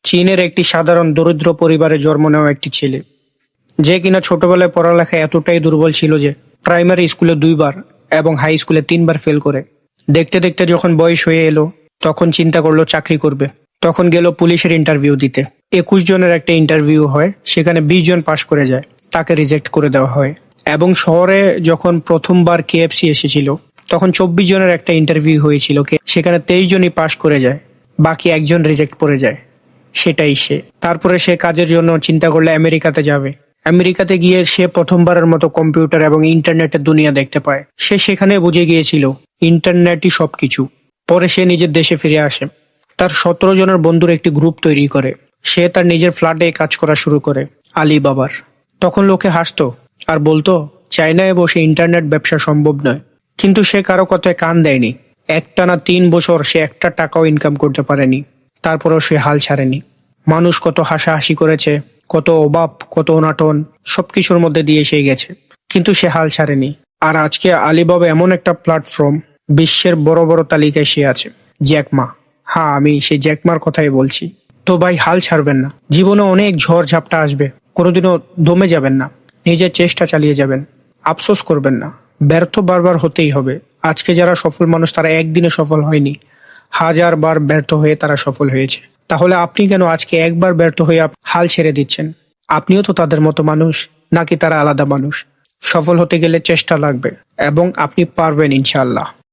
চীনের একটি সাধারণ দরিদ্র পরিবারে জন্ম নেওয়া একটি ছেলে, যে কিনা ছোটবেলায় পড়ালেখায় এতটাই দুর্বল ছিল যে প্রাইমারি স্কুলে 2 বার এবং হাই স্কুলে 3 বার ফেল করে। দেখতে দেখতে যখন বয়স হয়ে এলো, তখন চিন্তা করলো চাকরি করবে। তখন গেল পুলিশের ইন্টারভিউ দিতে। 21 জনের একটা ইন্টারভিউ হয়, সেখানে 20 জন পাশ করে যায়, তাকে রিজেক্ট করে দেওয়া হয়। এবং শহরে যখন প্রথমবার KFC এসেছিল, তখন 24 জনের একটা ইন্টারভিউ হয়েছিল, সেখানে 23 জনই পাশ করে যায়, বাকি একজন রিজেক্ট করে যায়। সেটাই সে। তারপরে সে কাজের জন্য চিন্তা করলে আমেরিকাতে যাবে। আমেরিকাতে গিয়ে সে প্রথমবারের মতো কম্পিউটার এবং ইন্টারনেটের দুনিয়া দেখতে পায়। সে সেখানে বুঝে গিয়েছিল ইন্টারনেটই সবকিছু। পরে সে নিজের দেশে ফিরে আসে। তার 17 জনের বন্ধুর একটি গ্রুপ তৈরি করে। সে তার নিজের ফ্ল্যাটে কাজ করা শুরু করে, আলিবাবার। তখন লোকে হাসতো আর বলতো চায়নায় বসে ইন্টারনেট ব্যবসা সম্ভব নয়। কিন্তু সে কারো কথায় কান দেয়নি। একটানা 3 বছর সে একটা টাকাও ইনকাম করতে পারেনি। তারপরেও সে হাল ছাড়েনি। মানুষ কত হাসাহাসি করেছে, কত অভাব, কত অনাটন, সবকিছুর মধ্যে দিয়ে সে গেছে, কিন্তু সে হাল ছাড়েনি। আর আজকে আলিবাবা এমন একটা প্ল্যাটফর্ম, বিশ্বের বড় বড় তালিকায় সে আছে। জ্যাকমা, হ্যাঁ, আমি সেই জ্যাকমার কথাই বলছি। তো ভাই, হাল ছাড়বেন না। জীবনে অনেক ঝড় ঝাপটা আসবে, কোনোদিনও দমে যাবেন না। নিজের চেষ্টা চালিয়ে যাবেন, আফসোস করবেন না। ব্যর্থ বারবার হতেই হবে। আজকে যারা সফল মানুষ, তারা একদিনে সফল হয়নি, 1000 বার ব্যর্থ হয়ে তারা সফল হয়েছে। তাহলে আপনি কেন আজকে একবার ব্যর্থ হয়ে হাল ছেড়ে দিচ্ছেন? আপনিও তো তাদের মতো মানুষ, নাকি তারা আলাদা মানুষ? সফল হতে গেলে চেষ্টা লাগবে, এবং আপনি পারবেন ইনশাআল্লাহ।